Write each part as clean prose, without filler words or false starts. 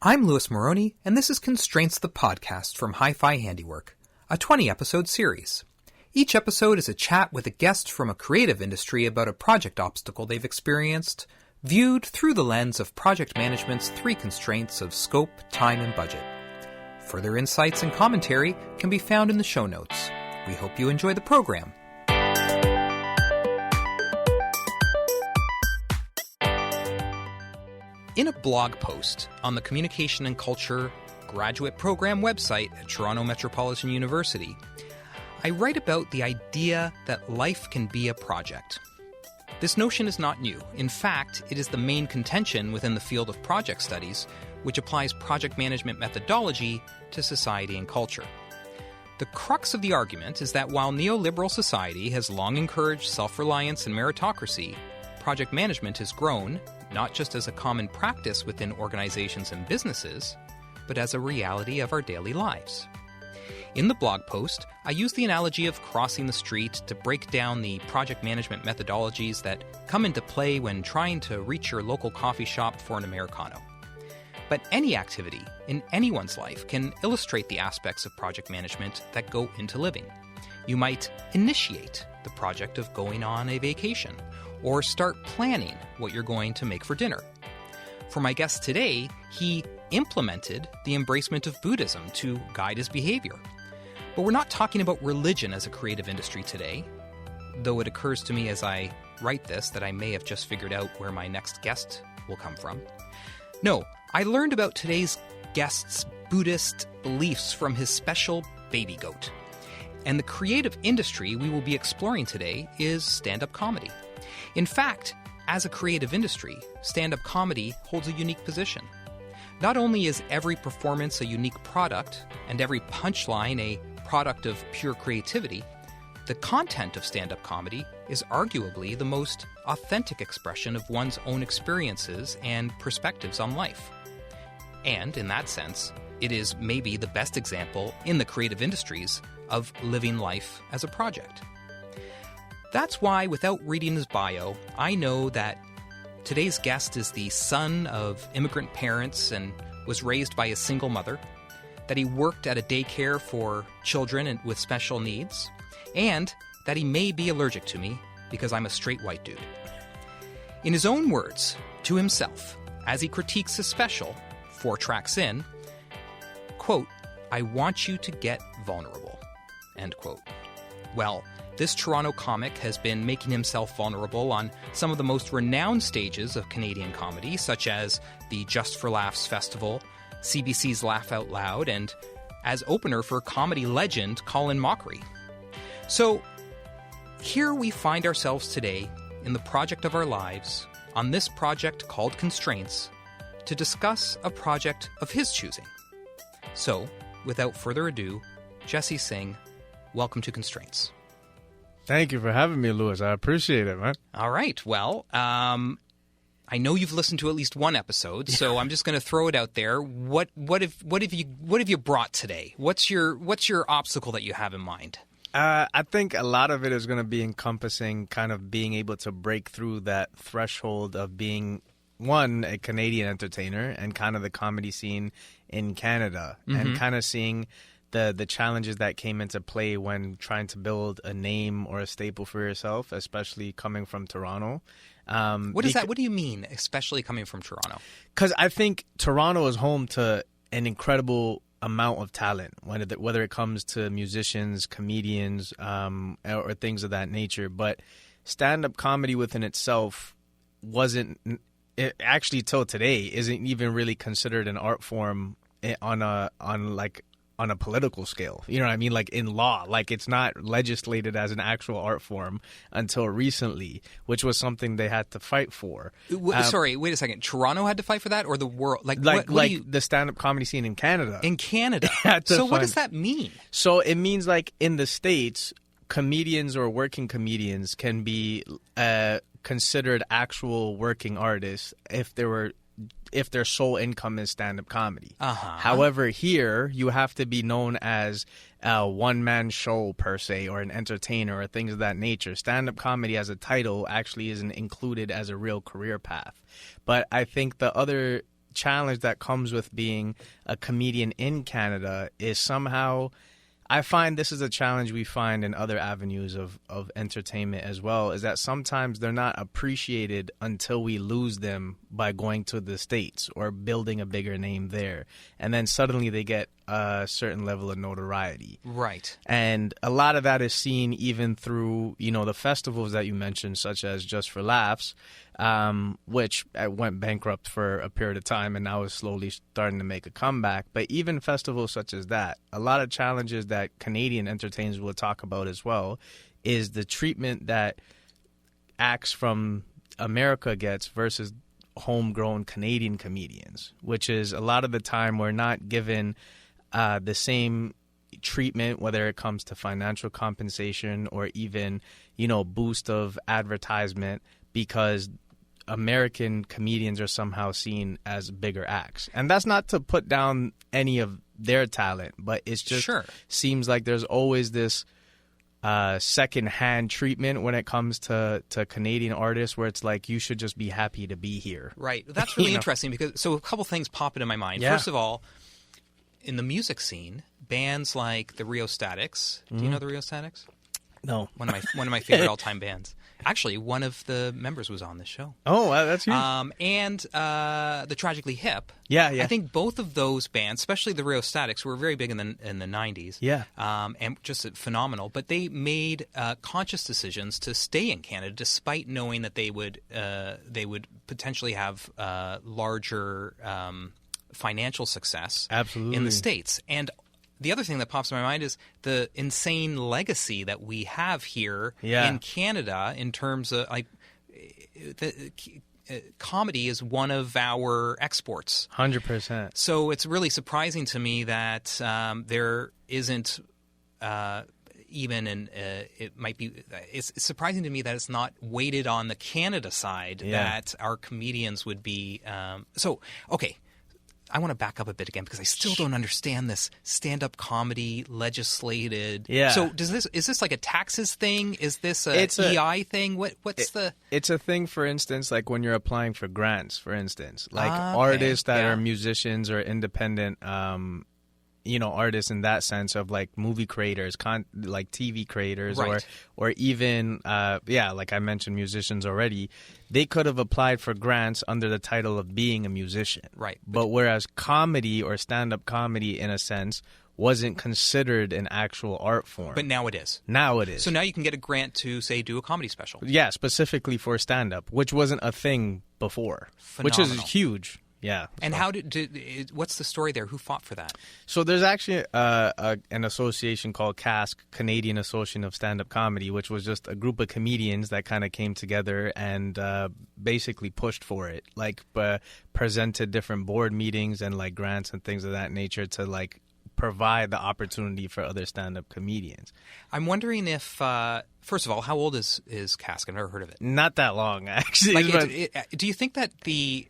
I'm Louis Moroni, and this is Constraints the Podcast from Hi-Fi Handiwork, a 20-episode series. Each episode is a chat with a guest from a creative industry about a project obstacle they've experienced, viewed through the lens of project management's three constraints of scope, time, and budget. Further insights and commentary can be found in the show notes. We hope you enjoy the program. In a blog post on the Communication and Culture graduate program website at Toronto Metropolitan University, I write about the idea that life can be a project. This notion is not new. In fact, it is the main contention within the field of project studies, which applies project management methodology to society and culture. The crux of the argument is that while neoliberal society has long encouraged self-reliance and meritocracy, project management has grown, not just as a common practice within organizations and businesses, but as a reality of our daily lives. In the blog post, I use the analogy of crossing the street to break down the project management methodologies that come into play when trying to reach your local coffee shop for an Americano. But any activity in anyone's life can illustrate the aspects of project management that go into living. You might initiate the project of going on a vacation, or start planning what you're going to make for dinner. For my guest today, he implemented the embracement of Buddhism to guide his behavior. But we're not talking about religion as a creative industry today, though it occurs to me as I write this that I may have just figured out where my next guest will come from. No, I learned about today's guest's Buddhist beliefs from his special baby goat. And the creative industry we will be exploring today is stand-up comedy. In fact, as a creative industry, stand-up comedy holds a unique position. Not only is every performance a unique product, and every punchline a product of pure creativity, the content of stand-up comedy is arguably the most authentic expression of one's own experiences and perspectives on life. And, in that sense, it is maybe the best example in the creative industries of living life as a project. That's why, without reading his bio, I know that today's guest is the son of immigrant parents and was raised by a single mother, that he worked at a daycare for children with special needs, and that he may be allergic to me because I'm a straight white dude. In his own words, to himself, as he critiques his special, 4 tracks in, quote, "I want you to get vulnerable," end quote. Well, this Toronto comic has been making himself vulnerable on some of the most renowned stages of Canadian comedy, such as the Just for Laughs Festival, CBC's Laugh Out Loud, and as opener for comedy legend Colin Mockery. So, here we find ourselves today in the project of our lives, on this project called Constraints, to discuss a project of his choosing. So, without further ado, Jesse Singh, welcome to Constraints. Thank you for having me, Louis. I appreciate it, man. All right. Well, I know you've listened to at least one episode, so I'm just going to throw it out there. What have you brought today? What's your obstacle that you have in mind? I think a lot of it is going to be encompassing kind of being able to break through that threshold of being, one, a Canadian entertainer and kind of the comedy scene in Canada, and kind of seeing the challenges that came into play when trying to build a name or a staple for yourself, especially coming from Toronto. What is that? What do you mean, especially coming from Toronto? Because I think Toronto is home to an incredible amount of talent, whether it comes to musicians, comedians, or things of that nature. But stand-up comedy within itself actually till today isn't even really considered an art form on a political scale. You know what I mean? Like in law, like it's not legislated as an actual art form until recently, which was something they had to fight for. Sorry, wait a second. Toronto had to fight for that, or the world? The stand-up comedy scene in Canada. In Canada. So what does that mean? So it means like in the States, comedians or working comedians can be considered actual working artists if their sole income is stand-up comedy. However, here, you have to be known as a one-man show, per se, or an entertainer, or things of that nature. Stand-up comedy as a title actually isn't included as a real career path. But I think the other challenge that comes with being a comedian in Canada is somehow, I find this is a challenge we find in other avenues of entertainment as well, is that sometimes they're not appreciated until we lose them by going to the States or building a bigger name there. And then suddenly they get a certain level of notoriety. Right. And a lot of that is seen even through, the festivals that you mentioned, such as Just for Laughs, which went bankrupt for a period of time and now is slowly starting to make a comeback. But even festivals such as that, a lot of challenges that Canadian entertainers will talk about as well is the treatment that acts from America gets versus homegrown Canadian comedians, which is a lot of the time we're not given the same treatment, whether it comes to financial compensation or even, boost of advertisement, because American comedians are somehow seen as bigger acts. And that's not to put down any of their talent, but it's just seems like there's always this second-hand treatment when it comes to Canadian artists, where it's like you should just be happy to be here. Right. That's really interesting because a couple things pop into my mind. Yeah. First of all, in the music scene, bands like the Rio Statics. Do you know the Rio Statics? No. One of my favorite all-time bands. Actually, one of the members was on this show. Oh, that's huge. And the Tragically Hip. Yeah. I think both of those bands, especially the Rio Statics, were very big in the 90s. Yeah. And just phenomenal. But they made conscious decisions to stay in Canada, despite knowing that they would potentially have larger financial success Absolutely. in the States. And the other thing that pops in my mind is the insane legacy that we have here in Canada in terms of comedy is one of our exports. 100%. So it's really surprising to me that there isn't it's surprising to me that it's not weighted on the Canada side that our comedians would be. Okay. I want to back up a bit again because I still don't understand this stand-up comedy legislated. Yeah. So is this like a taxes thing? Is this a EI thing? It's a thing, for instance, like when you're applying for grants, for instance, like artists that are musicians or independent, artists in that sense of like movie creators, like TV creators, right. or even, like I mentioned, musicians already. They could have applied for grants under the title of being a musician. Right. But whereas comedy or stand-up comedy, in a sense, wasn't considered an actual art form. But now it is. Now it is. So now you can get a grant to, say, do a comedy special. Yeah, specifically for stand-up, which wasn't a thing before. Phenomenal. Which is huge. Yeah. And how what's the story there? Who fought for that? So there's actually an association called CASC, Canadian Association of Stand-Up Comedy, which was just a group of comedians that kind of came together and basically pushed for it, like presented different board meetings and like grants and things of that nature to like provide the opportunity for other stand-up comedians. I'm wondering if, first of all, how old is CASC? I've never heard of it. Not that long, actually. Like, do you think that the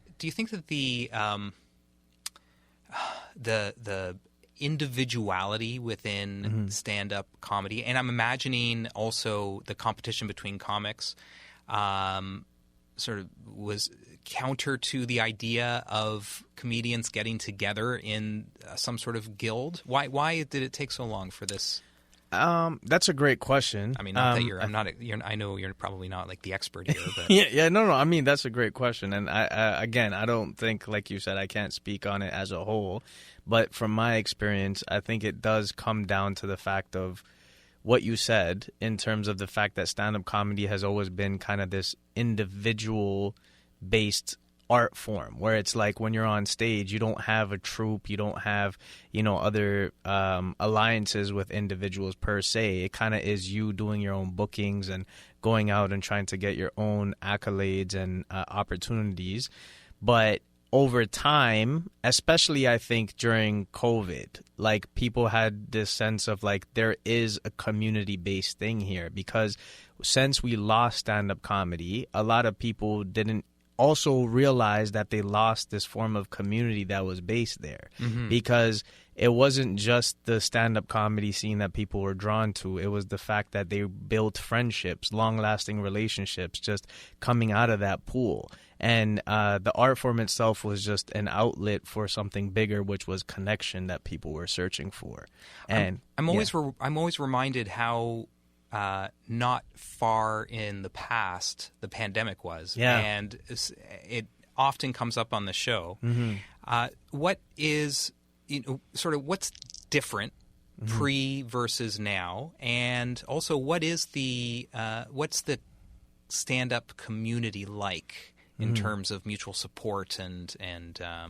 individuality within stand-up comedy, and I'm imagining also the competition between comics, sort of was counter to the idea of comedians getting together in some sort of guild? Why did it take so long for this? That's a great question. I mean, not that I know you're probably not like the expert here, but no. I mean, that's a great question, and I don't think, like you said, I can't speak on it as a whole, but from my experience, I think it does come down to the fact of what you said in terms of the fact that stand-up comedy has always been kind of this individual-based art form, where it's like when you're on stage, you don't have a troupe, you don't have, other alliances with individuals per se. It kind of is you doing your own bookings and going out and trying to get your own accolades and opportunities. But over time, especially I think during COVID, like people had this sense of like there is a community-based thing here, because since we lost stand-up comedy, a lot of people didn't also realize that they lost this form of community that was based there, because it wasn't just the stand-up comedy scene that people were drawn to. It was the fact that they built friendships, long-lasting relationships just coming out of that pool. And the art form itself was just an outlet for something bigger, which was connection that people were searching for. And I'm always reminded how not far in the past the pandemic was, and it often comes up on the show. What is, sort of what's different pre versus now, and also what's the stand-up community like in terms of mutual support and I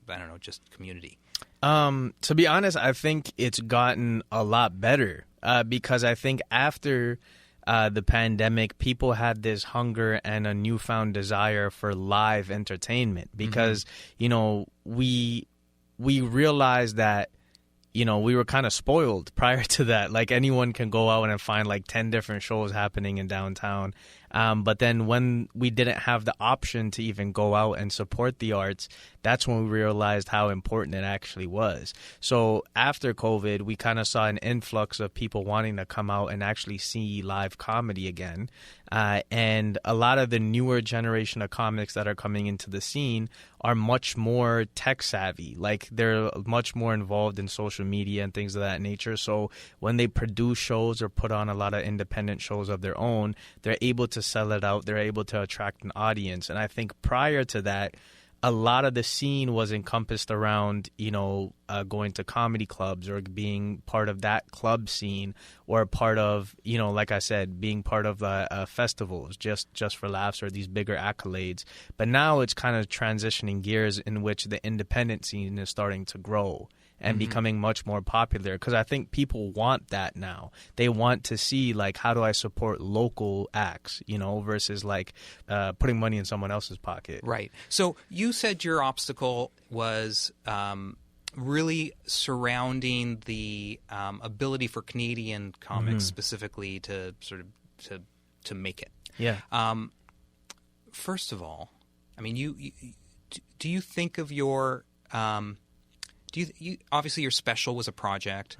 don't know, just community? To be honest, I think it's gotten a lot better because I think after the pandemic, people had this hunger and a newfound desire for live entertainment because, we realized that, we were kind of spoiled prior to that. Like, anyone can go out and find like 10 different shows happening in downtown. But then when we didn't have the option to even go out and support the arts, that's when we realized how important it actually was. So after COVID, we kind of saw an influx of people wanting to come out and actually see live comedy again. And a lot of the newer generation of comics that are coming into the scene are much more tech savvy. Like, they're much more involved in social media and things of that nature. So when they produce shows or put on a lot of independent shows of their own, they're able to sell it out. They're able to attract an audience. And I think prior to that, a lot of the scene was encompassed around, going to comedy clubs or being part of that club scene, or part of, like I said, being part of festivals just for laughs or these bigger accolades. But now it's kind of transitioning gears in which the independent scene is starting to grow and becoming much more popular, because I think people want that now. They want to see, like, how do I support local acts, versus like putting money in someone else's pocket. Right. So you said your obstacle was really surrounding the ability for Canadian comics specifically to sort of to make it. Yeah. First of all, I mean, do you think of your you obviously your special was a project.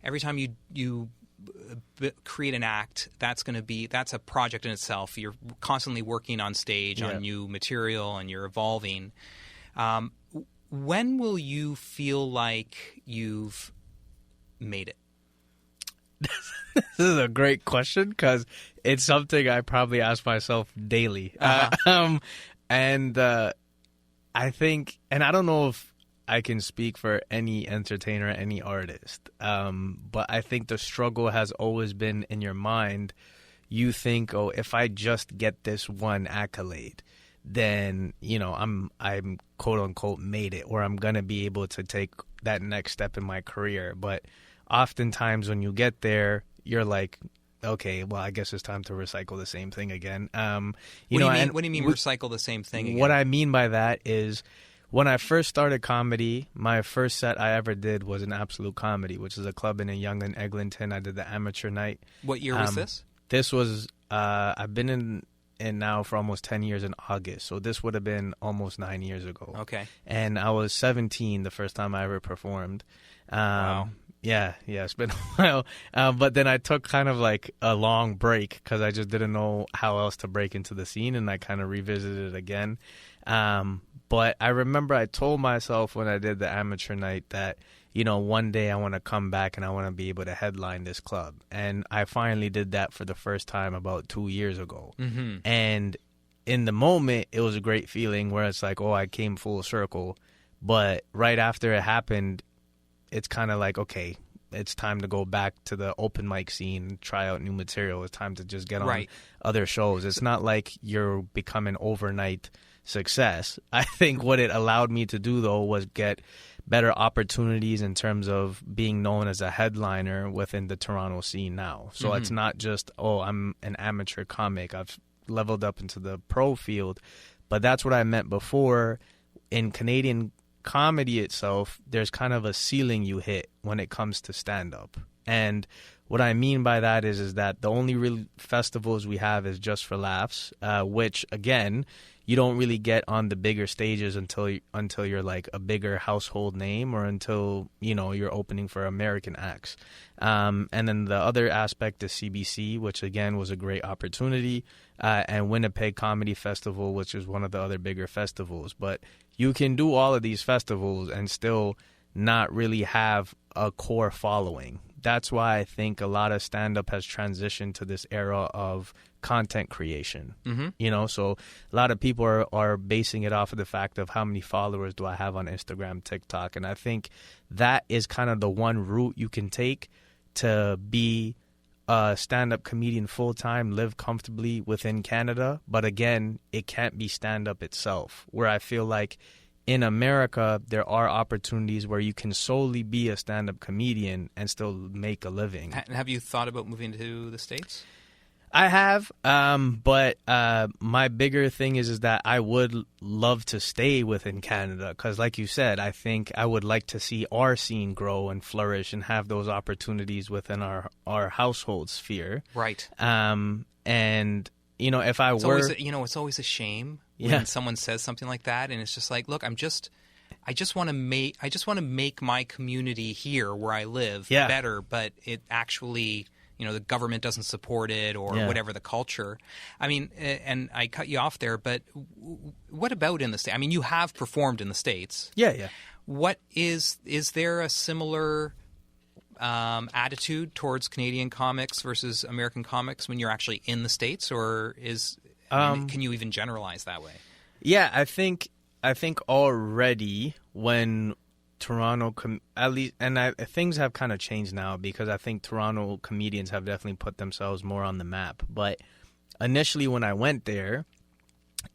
Every time you create an act, that's a project in itself. You're constantly working on stage on new material, and you're evolving. When will you feel like you've made it? This is a great question, because it's something I probably ask myself daily. And I think, and I don't know if I can speak for any entertainer, any artist, but I think the struggle has always been in your mind. You think, oh, if I just get this one accolade, then, I'm quote unquote made it, or I'm going to be able to take that next step in my career. But oftentimes when you get there, you're like, okay, well, I guess it's time to recycle the same thing again. What do you mean recycle the same thing again? What I mean by that is, when I first started comedy, my first set I ever did was an Absolute Comedy, which is a club in Yonge and Eglinton. I did the amateur night. What year was this? This was, I've been in now for almost 10 years in August. So this would have been almost 9 years ago. Okay. And I was 17 the first time I ever performed. Wow. Yeah, it's been a while. But then I took kind of like a long break because I just didn't know how else to break into the scene, and I kind of revisited it again. But I remember I told myself when I did the amateur night that, one day I want to come back and I want to be able to headline this club. And I finally did that for the first time about 2 years ago. And in the moment, it was a great feeling where it's like, oh, I came full circle. But right after it happened, it's kind of like, okay, it's time to go back to the open mic scene, try out new material. It's time to just get on other shows. It's not like you're becoming overnight success. I think what it allowed me to do, though, was get better opportunities in terms of being known as a headliner within the Toronto scene now. So it's not just, oh, I'm an amateur comic. I've leveled up into the pro field. But that's what I meant before. In Canadian comedy itself, there's kind of a ceiling you hit when it comes to stand-up. And what I mean by that is that the only real festivals we have is Just for Laughs, which, again, you don't really get on the bigger stages until you're like a bigger household name, or until, you know, you're opening for American acts. And then the other aspect is CBC, which again was a great opportunity, and Winnipeg Comedy Festival, which is one of the other bigger festivals. But you can do all of these festivals and still not really have a core following. That's why I think a lot of stand-up has transitioned to this era of content creation. Mm-hmm. You know, so a lot of people are basing it off of the fact of how many followers do I have on Instagram, TikTok. And I think that is kind of the one route you can take to be a stand-up comedian full-time, live comfortably within Canada. But again, it can't be stand-up itself, where I feel like in America, there are opportunities where you can solely be a stand-up comedian and still make a living. Have you thought about moving to the States? I have, but my bigger thing is that I would love to stay within Canada because, like you said, I think I would like to see our scene grow and flourish and have those opportunities within our household sphere. Right. And, you know, if I it's were... it's always a shame when someone says something like that, and it's just like, look, I just want to make my community here where I live better, but it actually, you know, the government doesn't support it or whatever the culture. I mean, and I cut you off there, but what about in the States? I mean, you have performed in the States. Yeah. What is there a similar attitude towards Canadian comics versus American comics when you're actually in the States, or can you even generalize that way? Yeah, I think already when Toronto, at least, and things have kind of changed now because I think Toronto comedians have definitely put themselves more on the map. But initially when I went there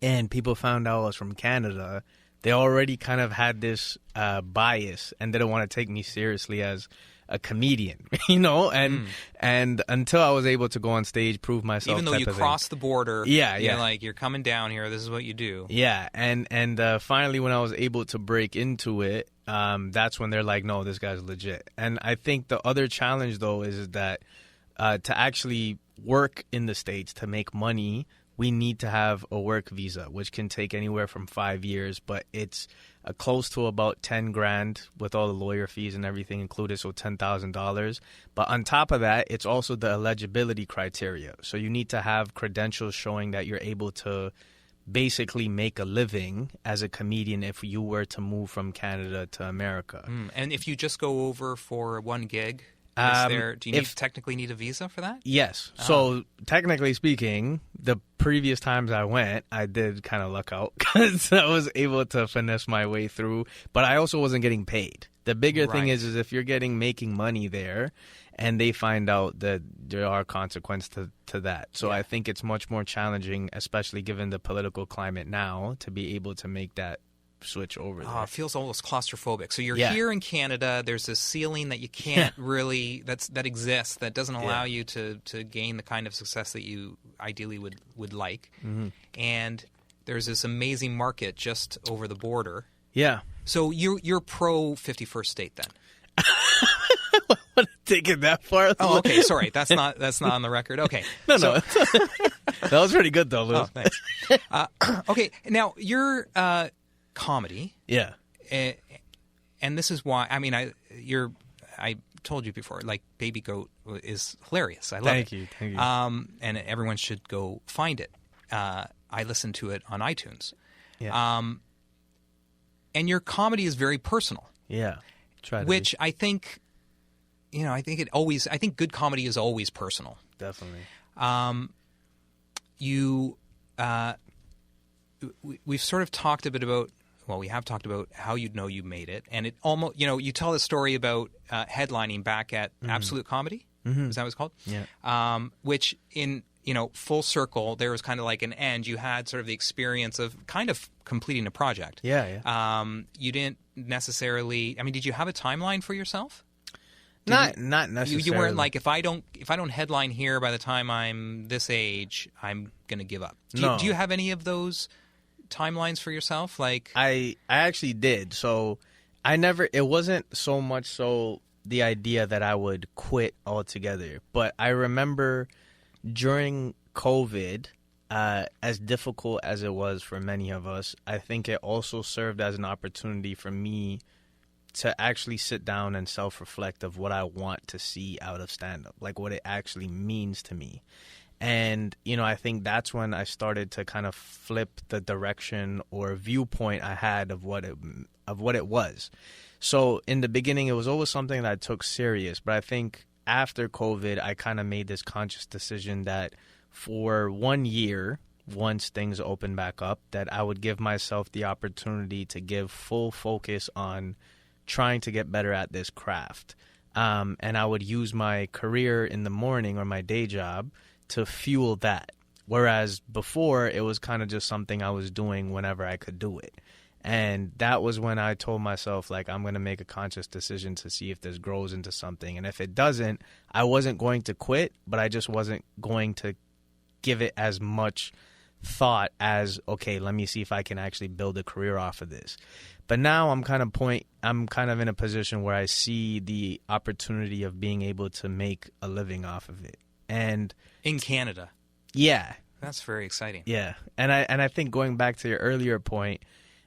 and people found out I was from Canada, they already kind of had this bias and didn't want to take me seriously as a comedian, you know, and until I was able to go on stage, prove myself, even though you cross the border, you're coming down here, this is what you do. Yeah, and finally when I was able to break into it, that's when they're like, no, this guy's legit. And I think the other challenge though is that to actually work in the States, to make money, we need to have a work visa, which can take anywhere from 5 years, but it's close to about $10,000 with all the lawyer fees and everything included, so $10,000. But on top of that, it's also the eligibility criteria. So you need to have credentials showing that you're able to basically make a living as a comedian if you were to move from Canada to America. And if you just go over for one gig, do you technically need a visa for that? Yes. So technically speaking, the previous times I went, I did kind of luck out because I was able to finesse my way through, but I also wasn't getting paid. The bigger thing is if you're making money there and they find out that there are consequences to that. So I think it's much more challenging, especially given the political climate now, to be able to make that switch over there. It feels almost claustrophobic. So you're here in Canada. There's this ceiling that you can't really that exists that doesn't allow you to gain the kind of success that you ideally would like. Mm-hmm. And there's this amazing market just over the border. Yeah. So you're pro 51st state then. I want to take it that far. Oh, okay. Sorry, that's not on the record. Okay. No. That was pretty good though, Lou. Oh, thanks. Okay. Now your comedy. Yeah. And this is why, I mean, I told you before, like Baby Goat is hilarious. I love it. Thank you. And everyone should go find it. I listened to it on iTunes. Yeah. And your comedy is very personal. Yeah. Which I think, I think good comedy is always personal. Definitely. We've sort of talked a bit about, we have talked about how you'd know you made it. And it almost, you tell the story about headlining back at Absolute Comedy. Mm-hmm. Is that what it's called? Yeah. Which in, full circle, there was kind of like an end. You had sort of the experience of kind of completing a project. Yeah. You didn't necessarily, did you have a timeline for yourself? Not necessarily. You weren't like, if I don't headline here by the time I'm this age, I'm going to give up. Do you have any of those timelines for yourself? Like, I actually did. So it wasn't so much so the idea that I would quit altogether. But I remember during COVID, as difficult as it was for many of us, I think it also served as an opportunity for me to actually sit down and self-reflect of what I want to see out of stand-up, like what it actually means to me. And, you know, I think that's when I started to kind of flip the direction or viewpoint I had of what it was. So in the beginning, it was always something that I took serious. But I think after COVID, I kind of made this conscious decision that for 1 year, once things open back up, that I would give myself the opportunity to give full focus on trying to get better at this craft. And I would use my career in the morning or my day job to fuel that. Whereas before, it was kind of just something I was doing whenever I could do it. And that was when I told myself, like, I'm going to make a conscious decision to see if this grows into something. And if it doesn't, I wasn't going to quit, but I just wasn't going to give it as much thought as, okay, let me see if I can actually build a career off of this. But now I'm kind of in a position where I see the opportunity of being able to make a living off of it. And in Canada. Yeah. That's very exciting. Yeah. And I think going back to your earlier point,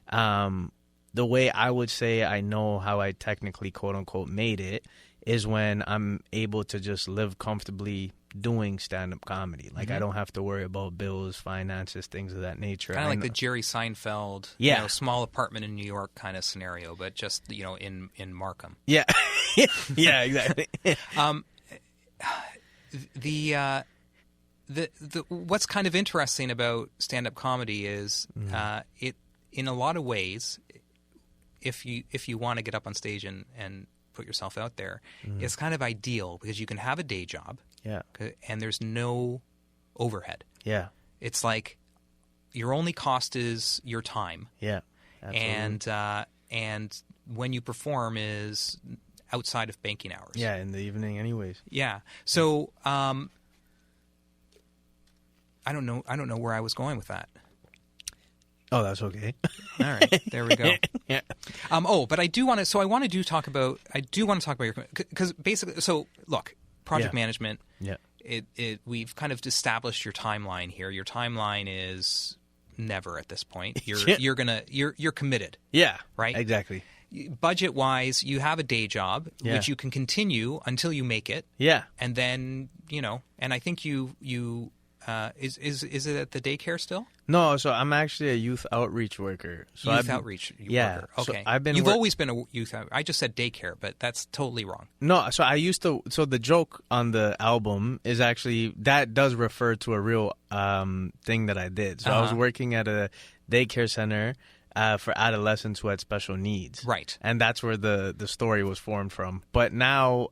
the way I would say I know how I technically, quote unquote, made it is when I'm able to just live comfortably doing stand-up comedy. Like, I don't have to worry about bills, finances, things of that nature. Kind of like the Jerry Seinfeld, small apartment in New York kind of scenario, but just, in Markham. Yeah. Yeah, exactly. The what's kind of interesting about stand-up comedy is it, in a lot of ways, if you want to get up on stage and put yourself out there, it's kind of ideal because you can have a day job. Yeah. And there's no overhead. Yeah. It's like your only cost is your time. Yeah. Absolutely. And when you perform is outside of banking hours. Yeah, in the evening anyways. Yeah. So I don't know where I was going with that. Oh, that's okay. All right, there we go. Yeah. But I do want to. So I want to talk about your, because basically. So look, project management. Yeah. We've kind of established your timeline here. Your timeline is never at this point. You're committed. Yeah. Right. Exactly. Budget wise, you have a day job which you can continue until you make it. Yeah. And then and I think you is it at the daycare still? No, so I'm actually a youth outreach worker. So outreach worker. Okay. So You've always been a youth outreach. I just said daycare, but that's totally wrong. No, so I used to. So the joke on the album is actually that does refer to a real thing that I did. So I was working at a daycare center for adolescents who had special needs. Right. And that's where the story was formed from. But now,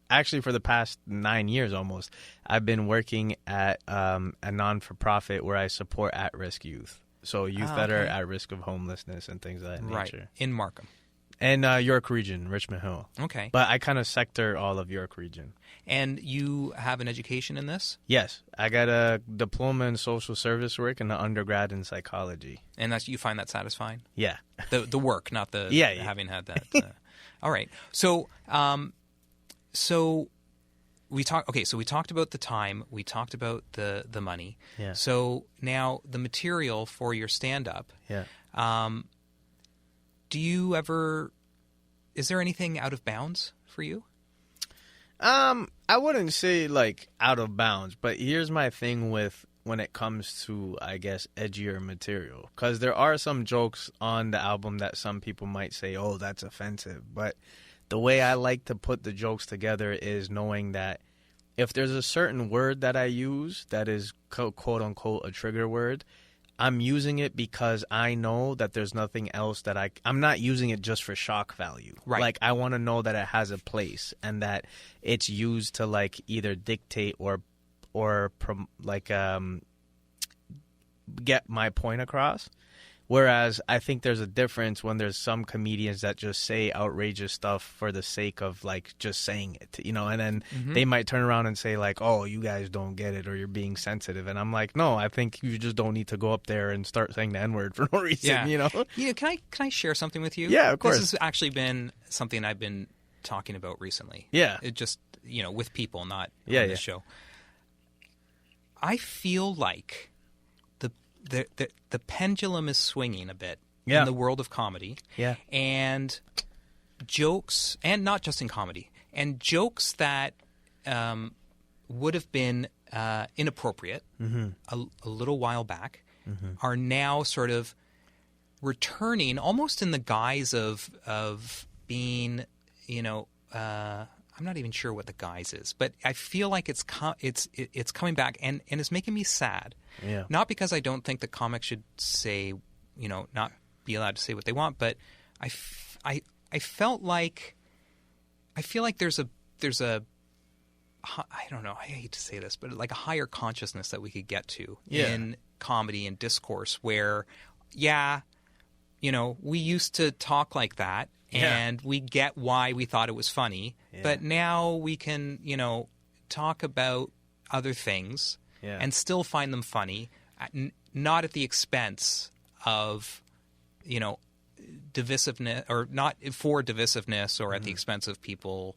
actually for the past 9 years almost, I've been working at a non-for-profit where I support at-risk youth. So youth that are at risk of homelessness and things of that nature. Right. In Markham. And York Region, Richmond Hill. Okay. But I kind of sector all of York Region. And you have an education in this? Yes. I got a diploma in social service work and an undergrad in psychology. And you find that satisfying? Yeah. The work, not the having had that. All right. So we talked. Okay. So we talked about the time. We talked about the money. Yeah. So now the material for your stand-up. Yeah. Is there anything out of bounds for you? I wouldn't say like out of bounds, but here's my thing with when it comes to, I guess, edgier material. Because there are some jokes on the album that some people might say, oh, that's offensive. But the way I like to put the jokes together is knowing that if there's a certain word that I use that is quote unquote a trigger word, I'm using it because I know that there's nothing else that I'm not using it just for shock value. Right. Like, I want to know that it has a place and that it's used to, like, either dictate or get my point across. Whereas I think there's a difference when there's some comedians that just say outrageous stuff for the sake of, like, just saying it, and then they might turn around and say, like, oh, you guys don't get it or you're being sensitive. And I'm like, no, I think you just don't need to go up there and start saying the N-word for no reason, Yeah, can I share something with you? Yeah, of course. This has actually been something I've been talking about recently. Yeah. It just, with people, not Yeah, on this show. I feel like the pendulum is swinging a bit in the world of comedy. Yeah. And jokes, and not just in comedy, and jokes that would have been inappropriate a little while back are now sort of returning almost in the guise of being, I'm not even sure what the guise is, but I feel like it's coming back, and it's making me sad. Yeah. Not because I don't think the comics should say, not be allowed to say what they want, but I feel like there's a I don't know, I hate to say this, but like a higher consciousness that we could get to in comedy and discourse where, we used to talk like that. And we get why we thought it was funny, but now we can, talk about other things and still find them funny, not at the expense of, divisiveness, or not for divisiveness, or at the expense of people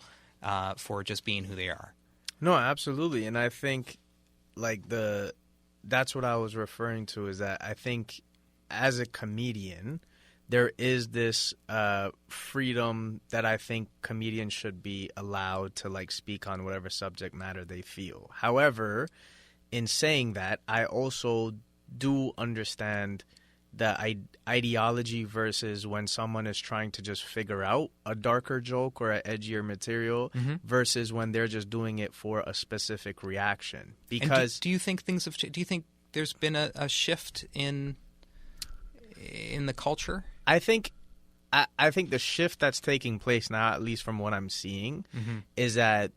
for just being who they are. No, absolutely, and I think that's what I was referring to, is that I think as a comedian, there is this freedom that I think comedians should be allowed to speak on whatever subject matter they feel. However, in saying that, I also do understand the ideology versus when someone is trying to just figure out a darker joke or an edgier material versus when they're just doing it for a specific reaction. Because do you think things have changed? Do you think there's been a shift in the culture? I think the shift that's taking place now, at least from what I'm seeing, is that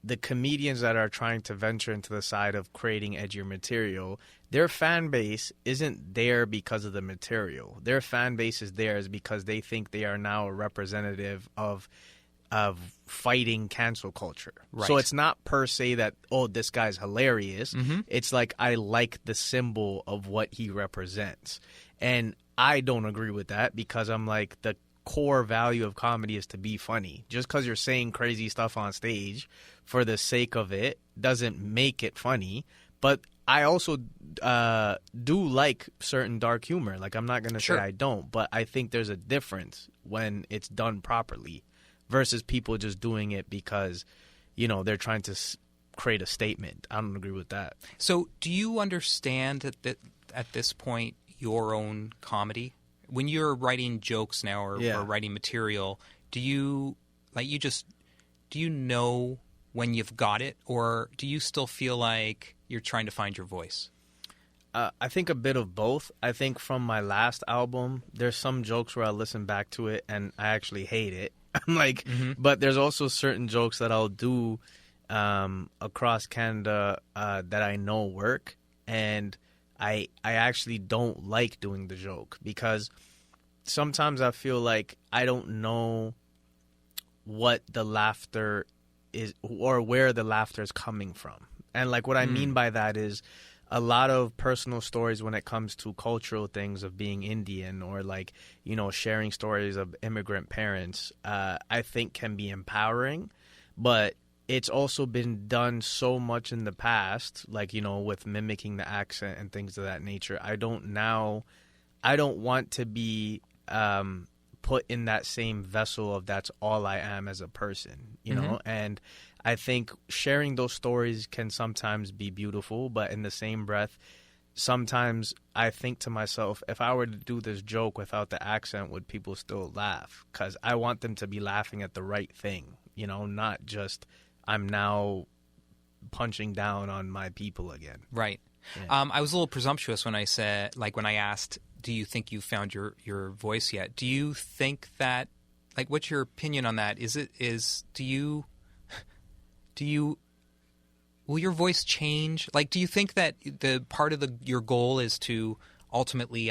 the comedians that are trying to venture into the side of creating edgier material, their fan base isn't there because of the material. Their fan base is there because they think they are now a representative of fighting cancel culture. Right. So it's not per se that, this guy's hilarious. It's like, I like the symbol of what he represents. And I don't agree with that, because I'm like, the core value of comedy is to be funny. Just because you're saying crazy stuff on stage for the sake of it doesn't make it funny. But I also do like certain dark humor. Like, I'm not going to say I don't, but I think there's a difference when it's done properly versus people just doing it because, they're trying to create a statement. I don't agree with that. So do you understand that at this point, your own comedy, when you're writing jokes now or writing material, do you know when you've got it, or do you still feel like you're trying to find your voice? I think a bit of both. I think from my last album, there's some jokes where I listen back to it and I actually hate it. I'm like, but there's also certain jokes that I'll do across Canada that I know work, and I actually don't like doing the joke because sometimes I feel like I don't know what the laughter is or where the laughter is coming from. And like what I mean by that is a lot of personal stories when it comes to cultural things of being Indian or sharing stories of immigrant parents, I think can be empowering, but it's also been done so much in the past, with mimicking the accent and things of that nature. I don't want to be put in that same vessel of that's all I am as a person, you know? And I think sharing those stories can sometimes be beautiful, but in the same breath, sometimes I think to myself, if I were to do this joke without the accent, would people still laugh? Because I want them to be laughing at the right thing, not just I'm now punching down on my people again. Right. Yeah. I was a little presumptuous when I said, when I asked, do you think you found your voice yet? Do you think that, what's your opinion on that? Will your voice change? Do you think that the part of your goal is to ultimately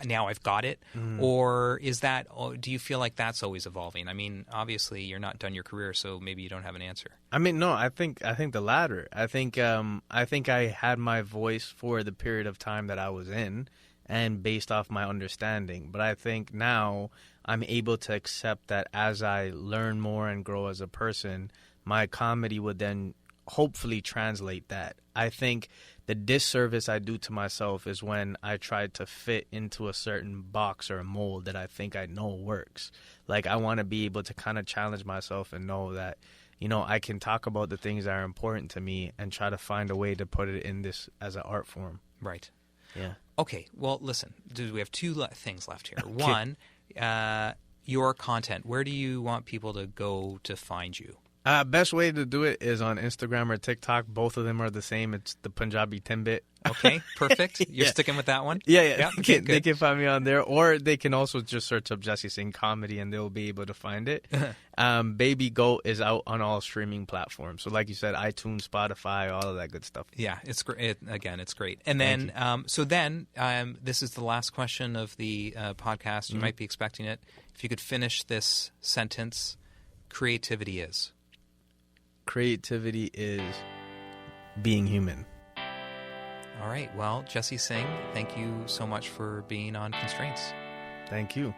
now I've got it? Or is that, do you feel like that's always evolving? I mean, obviously you're not done your career, so maybe you don't have an answer. I mean, no, I think the latter. I think I had my voice for the period of time that I was in and based off my understanding. But I think now I'm able to accept that as I learn more and grow as a person, my comedy would then hopefully translate that. I think the disservice I do to myself is when I try to fit into a certain box or a mold that I think I know works. Like, I want to be able to kind of challenge myself and know that, you know, I can talk about the things that are important to me and try to find a way to put it in this as an art form. Right. Yeah. Okay, well, listen, we have two things left here. Okay. One, your content. Where do you want people to go to find you? Best way to do it is on Instagram or TikTok. Both of them are the same. It's the Punjabi Timbit. Okay, perfect. You're sticking with that one? Yeah. Okay, they can find me on there, or they can also just search up Jesse Singh Comedy and they'll be able to find it. Baby Goat is out on all streaming platforms. So like you said, iTunes, Spotify, all of that good stuff. Yeah, it's great. Again, it's great. And then, this is the last question of the podcast. You might be expecting it. If you could finish this sentence, creativity is? Creativity is being human. All right. Well, Jesse Singh, thank you so much for being on Constraints. Thank you.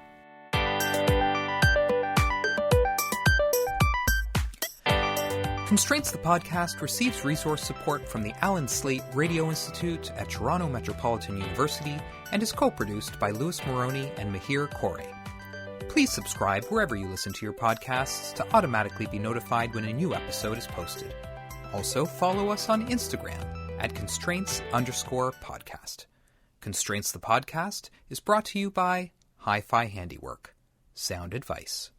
Constraints the podcast receives resource support from the Alan Slate Radio Institute at Toronto Metropolitan University and is co-produced by Louis Moroney and Mihir Kore. Please subscribe wherever you listen to your podcasts to automatically be notified when a new episode is posted. Also, follow us on Instagram at constraints_podcast. Constraints the podcast is brought to you by Hi-Fi Handiwork. Sound advice.